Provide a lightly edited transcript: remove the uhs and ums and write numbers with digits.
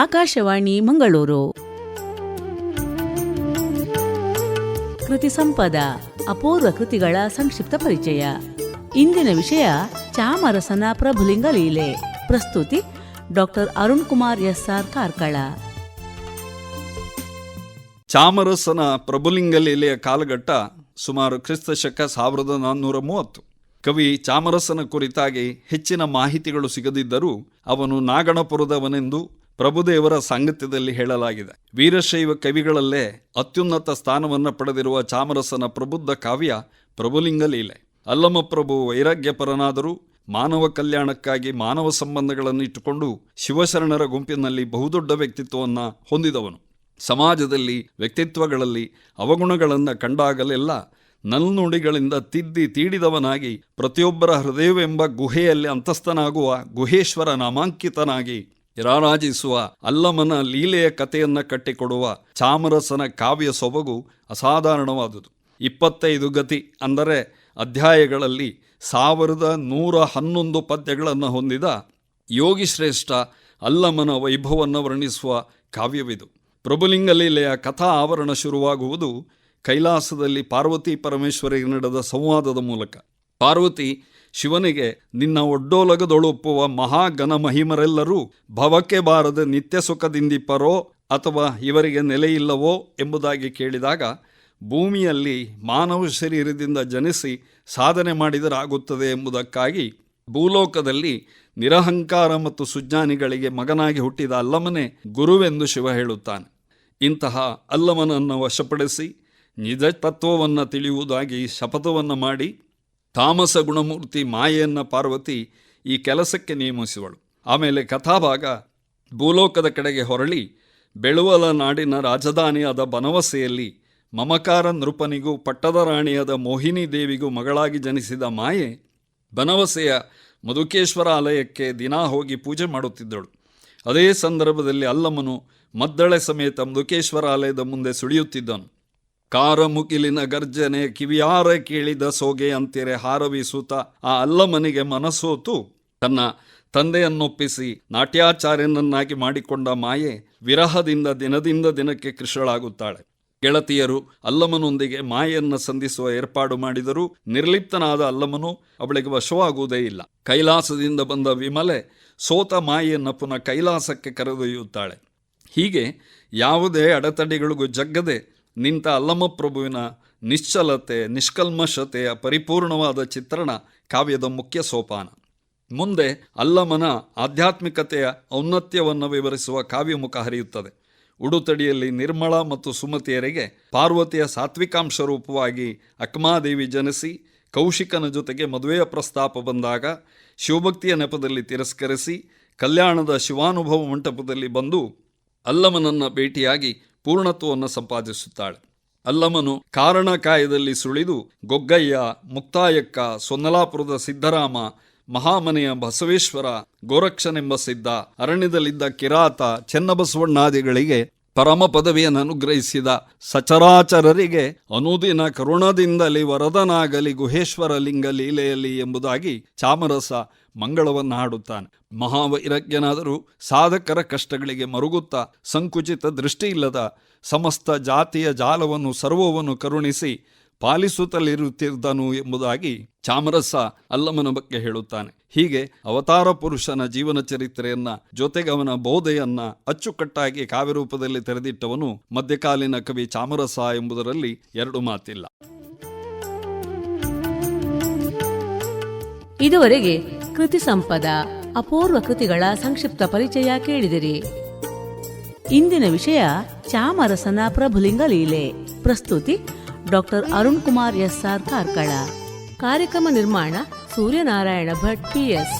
ಆಕಾಶವಾಣಿ ಮಂಗಳೂರು. ಕೃತಿ ಸಂಪದ ಅಪೂರ್ವ ಕೃತಿಗಳ ಸಂಕ್ಷಿಪ್ತ ಪರಿಚಯ. ಇಂದಿನ ವಿಷಯ ಚಾಮರಸನ ಪ್ರಭುಲಿಂಗ ಲೀಲೆ. ಪ್ರಸ್ತುತಿ ಡಾಕ್ಟರ್ ಅರುಣ್ ಕುಮಾರ್ ಎಸ್.ಆರ್. ಕಾರ್ಕಳ. ಚಾಮರಸನ ಪ್ರಭುಲಿಂಗ ಲೀಲೆಯ ಕಾಲಘಟ್ಟ ಸುಮಾರು ಕ್ರಿಸ್ತಶಕ 1430. ಕವಿ ಚಾಮರಸನ ಕುರಿತಾಗಿ ಹೆಚ್ಚಿನ ಮಾಹಿತಿಗಳು ಸಿಗದಿದ್ದರೂ ಅವನು ನಾಗಣಪುರದವನೆಂದು ಪ್ರಭುದೇವರ ಸಾಂಗತ್ಯದಲ್ಲಿ ಹೇಳಲಾಗಿದೆ. ವೀರಶೈವ ಕವಿಗಳಲ್ಲೇ ಅತ್ಯುನ್ನತ ಸ್ಥಾನವನ್ನು ಪಡೆದಿರುವ ಚಾಮರಸನ ಪ್ರಬುದ್ಧ ಕಾವ್ಯ ಪ್ರಭುಲಿಂಗ ಲೀಲೆ. ಅಲ್ಲಮಪ್ರಭು ವೈರಾಗ್ಯಪರನಾದರೂ ಮಾನವ ಕಲ್ಯಾಣಕ್ಕಾಗಿ ಮಾನವ ಸಂಬಂಧಗಳನ್ನು ಇಟ್ಟುಕೊಂಡು ಶಿವಶರಣರ ಗುಂಪಿನಲ್ಲಿ ಬಹುದೊಡ್ಡ ವ್ಯಕ್ತಿತ್ವವನ್ನು ಹೊಂದಿದವನು. ಸಮಾಜದಲ್ಲಿ ವ್ಯಕ್ತಿತ್ವಗಳಲ್ಲಿ ಅವಗುಣಗಳನ್ನು ಕಂಡಾಗಲೆಲ್ಲ ನಲ್ನುಡಿಗಳಿಂದ ತಿದ್ದಿ ತೀಡಿದವನಾಗಿ ಪ್ರತಿಯೊಬ್ಬರ ಹೃದಯವೆಂಬ ಗುಹೆಯಲ್ಲಿ ಅಂತಸ್ಥನಾಗುವ ಗುಹೇಶ್ವರ ನಾಮಾಂಕಿತನಾಗಿ ರಾರಾಜಿಸುವ ಅಲ್ಲಮನ ಲೀಲೆಯ ಕಥೆಯನ್ನು ಕಟ್ಟಿಕೊಡುವ ಚಾಮರಸನ ಕಾವ್ಯ ಸೊಬಗು ಅಸಾಧಾರಣವಾದುದು. 25 ಗತಿ ಅಂದರೆ ಅಧ್ಯಾಯಗಳಲ್ಲಿ 1111 ಪದ್ಯಗಳನ್ನು ಹೊಂದಿದ ಯೋಗಿಶ್ರೇಷ್ಠ ಅಲ್ಲಮನ ವೈಭವವನ್ನು ವರ್ಣಿಸುವ ಕಾವ್ಯವಿದು. ಪ್ರಭುಲಿಂಗ ಲೀಲೆಯ ಕಥಾ ಆವರಣ ಶುರುವಾಗುವುದು ಕೈಲಾಸದಲ್ಲಿ ಪಾರ್ವತಿ ಪರಮೇಶ್ವರಿಗೆ ನಡೆದ ಸಂವಾದದ ಮೂಲಕ. ಪಾರ್ವತಿ ಶಿವನಿಗೆ, ನಿನ್ನ ಒಡ್ಡೋಲಗದೊಳುಪ್ಪುವ ಮಹಾಘನ ಮಹಿಮರೆಲ್ಲರೂ ಭವಕ್ಕೆ ಬಾರದೆ ನಿತ್ಯ ಸುಖದಿಂದಿಪ್ಪರೋ ಅಥವಾ ಇವರಿಗೆ ನೆಲೆಯಿಲ್ಲವೋ ಎಂಬುದಾಗಿ ಕೇಳಿದಾಗ, ಭೂಮಿಯಲ್ಲಿ ಮಾನವ ಶರೀರದಿಂದ ಜನಿಸಿ ಸಾಧನೆ ಮಾಡಿದರಾಗುತ್ತದೆ ಎಂಬುದಕ್ಕಾಗಿ ಭೂಲೋಕದಲ್ಲಿ ನಿರಹಂಕಾರ ಮತ್ತು ಸುಜ್ಞಾನಿಗಳಿಗೆ ಮಗನಾಗಿ ಹುಟ್ಟಿದ ಅಲ್ಲಮನೇ ಗುರುವೆಂದು ಶಿವ ಹೇಳುತ್ತಾನೆ. ಇಂತಹ ಅಲ್ಲಮನನ್ನು ವಶಪಡಿಸಿ ನಿಜ ತತ್ವವನ್ನು ತಿಳಿಯುವುದಾಗಿ ಶಪಥವನ್ನು ಮಾಡಿ ತಾಮಸ ಗುಣಮೂರ್ತಿ ಮಾಯೆಯನ್ನು ಪಾರ್ವತಿ ಈ ಕೆಲಸಕ್ಕೆ ನೇಮಿಸುವಳು. ಆಮೇಲೆ ಕಥಾಭಾಗ ಭೂಲೋಕದ ಕಡೆಗೆ ಹೊರಳಿ ಬೆಳುವಲ ನಾಡಿನ ರಾಜಧಾನಿಯಾದ ಬನವಸೆಯಲ್ಲಿ ಮಮಕಾರ ನೃಪನಿಗೂ ಪಟ್ಟದ ರಾಣಿಯಾದ ಮೋಹಿನಿ ದೇವಿಗೂ ಮಗಳಾಗಿ ಜನಿಸಿದ ಮಾಯೆ ಬನವಸೆಯ ಮಧುಕೇಶ್ವರ ಆಲಯಕ್ಕೆ ದಿನಾ ಹೋಗಿ ಪೂಜೆ ಮಾಡುತ್ತಿದ್ದಳು. ಅದೇ ಸಂದರ್ಭದಲ್ಲಿ ಅಲ್ಲಮನು ಮದ್ದಳೆ ಸಮೇತ ಮಧುಕೇಶ್ವರ ಆಲಯದ ಮುಂದೆ ಸುಳಿಯುತ್ತಿದ್ದನು. ಕಾರ ಮುಗಿಲಿನ ಗರ್ಜನೆ ಕಿವಿಯಾರ ಕೇಳಿದ ಸೋಗೆ ಅಂತಿರೆ ಹಾರವೀಸುತ್ತ ಆ ಅಲ್ಲಮನಿಗೆ ಮನಸೋತು ತನ್ನ ತಂದೆಯನ್ನೊಪ್ಪಿಸಿ ನಾಟ್ಯಾಚಾರ್ಯನನ್ನಾಗಿ ಮಾಡಿಕೊಂಡ ಮಾಯೆ ವಿರಹದಿಂದ ದಿನದಿಂದ ದಿನಕ್ಕೆ ಕೃಶಳಾಗುತ್ತಾಳೆ. ಗೆಳತಿಯರು ಅಲ್ಲಮನೊಂದಿಗೆ ಮಾಯೆಯನ್ನು ಸಂಧಿಸುವ ಏರ್ಪಾಡು ಮಾಡಿದರೂ ನಿರ್ಲಿಪ್ತನಾದ ಅಲ್ಲಮನು ಅವಳಿಗೆ ವಶವಾಗುವುದೇ ಇಲ್ಲ. ಕೈಲಾಸದಿಂದ ಬಂದ ವಿಮಲೆ ಸೋತ ಮಾಯೆಯನ್ನು ಪುನಃ ಕೈಲಾಸಕ್ಕೆ ಕರೆದೊಯ್ಯುತ್ತಾಳೆ. ಹೀಗೆ ಯಾವುದೇ ಅಡೆತಡೆಗಳಿಗೂ ಜಗ್ಗದೆ ನಿಂತ ಅಲ್ಲಮಪ್ರಭುವಿನ ನಿಶ್ಚಲತೆ ನಿಷ್ಕಲ್ಮಶತೆಯ ಪರಿಪೂರ್ಣವಾದ ಚಿತ್ರಣ ಕಾವ್ಯದ ಮುಖ್ಯ ಸೋಪಾನ. ಮುಂದೆ ಅಲ್ಲಮನ ಆಧ್ಯಾತ್ಮಿಕತೆಯ ಔನ್ನತ್ಯವನ್ನು ವಿವರಿಸುವ ಕಾವ್ಯಮುಖ ಹರಿಯುತ್ತದೆ. ಉಡುತಡಿಯಲ್ಲಿ ನಿರ್ಮಳ ಮತ್ತು ಸುಮತಿಯರಿಗೆ ಪಾರ್ವತಿಯ ಸಾತ್ವಿಕಾಂಶ ರೂಪವಾಗಿ ಅಕ್ಮಾದೇವಿ ಜನಿಸಿ ಕೌಶಿಕನ ಜೊತೆಗೆ ಮದುವೆಯ ಪ್ರಸ್ತಾಪ ಬಂದಾಗ ಶಿವಭಕ್ತಿಯ ನೆಪದಲ್ಲಿ ತಿರಸ್ಕರಿಸಿ ಕಲ್ಯಾಣದ ಶಿವಾನುಭವ ಮಂಟಪದಲ್ಲಿ ಬಂದು ಅಲ್ಲಮನನ್ನು ಭೇಟಿಯಾಗಿ ಪೂರ್ಣತ್ವವನ್ನು ಸಂಪಾದಿಸುತ್ತಾಳೆ. ಅಲ್ಲಮನು ಕಾರಣಕಾಯದಲ್ಲಿ ಸುಳಿದು ಗೊಗ್ಗಯ್ಯ, ಮುಕ್ತಾಯಕ್ಕ, ಸೊನ್ನಲಾಪುರದ ಸಿದ್ದರಾಮ, ಮಹಾಮನೆಯ ಬಸವೇಶ್ವರ, ಗೋರಕ್ಷನೆಂಬ ಸಿದ್ಧ, ಅರಣ್ಯದಲ್ಲಿದ್ದ ಕಿರಾತ, ಚೆನ್ನಬಸವಣ್ಣಾದಿಗಳಿಗೆ ಪರಮ ಪದವಿಯನ್ನು ಅನುಗ್ರಹಿಸಿದ ಸಚರಾಚರರಿಗೆ ಅನುದಿನ ಕರುಣದಿಂದಲಿ ವರದನಾಗಲಿ ಗುಹೇಶ್ವರ ಲಿಂಗ ಲೀಲೆಯಲ್ಲಿ ಎಂಬುದಾಗಿ ಚಾಮರಸ ಮಂಗಳವನ್ನು ಹಾಡುತ್ತಾನೆ. ಮಹಾವೈರಾಗ್ಯನಾದರೂ ಸಾಧಕರ ಕಷ್ಟಗಳಿಗೆ ಮರುಗುತ್ತಾ ಸಂಕುಚಿತ ದೃಷ್ಟಿಯಿಲ್ಲದ ಸಮಸ್ತ ಜಾತಿಯ ಜಾಲವನ್ನು ಸರ್ವವನ್ನು ಕರುಣಿಸಿ ಪಾಲಿಸುತ್ತಲಿರುತ್ತಿದ್ದನು ಎಂಬುದಾಗಿ ಚಾಮರಸ ಅಲ್ಲಮನ ಬಗ್ಗೆ ಹೇಳುತ್ತಾನೆ. ಹೀಗೆ ಅವತಾರ ಪುರುಷನ ಜೀವನ ಚರಿತ್ರೆಯನ್ನ ಜೊತೆಗೆ ಅವನ ಬೋಧೆಯನ್ನ ಅಚ್ಚುಕಟ್ಟಾಗಿ ಕಾವ್ಯರೂಪದಲ್ಲಿ ತೆರೆದಿಟ್ಟವನು ಮಧ್ಯಕಾಲೀನ ಕವಿ ಚಾಮರಸ ಎಂಬುದರಲ್ಲಿ ಎರಡು ಮಾತಿಲ್ಲ. ಇದುವರೆಗೆ ಕೃತಿ ಸಂಪದ ಅಪೂರ್ವ ಕೃತಿಗಳ ಸಂಕ್ಷಿಪ್ತ ಪರಿಚಯ ಕೇಳಿದಿರಿ. ಇಂದಿನ ವಿಷಯ ಚಾಮರಸನ ಪ್ರಭುಲಿಂಗ ಲೀಲೆ. ಪ್ರಸ್ತುತಿ ಡಾಕ್ಟರ್ ಅರುಣ್ ಕುಮಾರ್ ಎಸ್.ಆರ್. ಕಾರ್ಕಳ. ಕಾರ್ಯಕ್ರಮ ನಿರ್ಮಾಣ ಸೂರ್ಯನಾರಾಯಣ ಭಟ್ PS.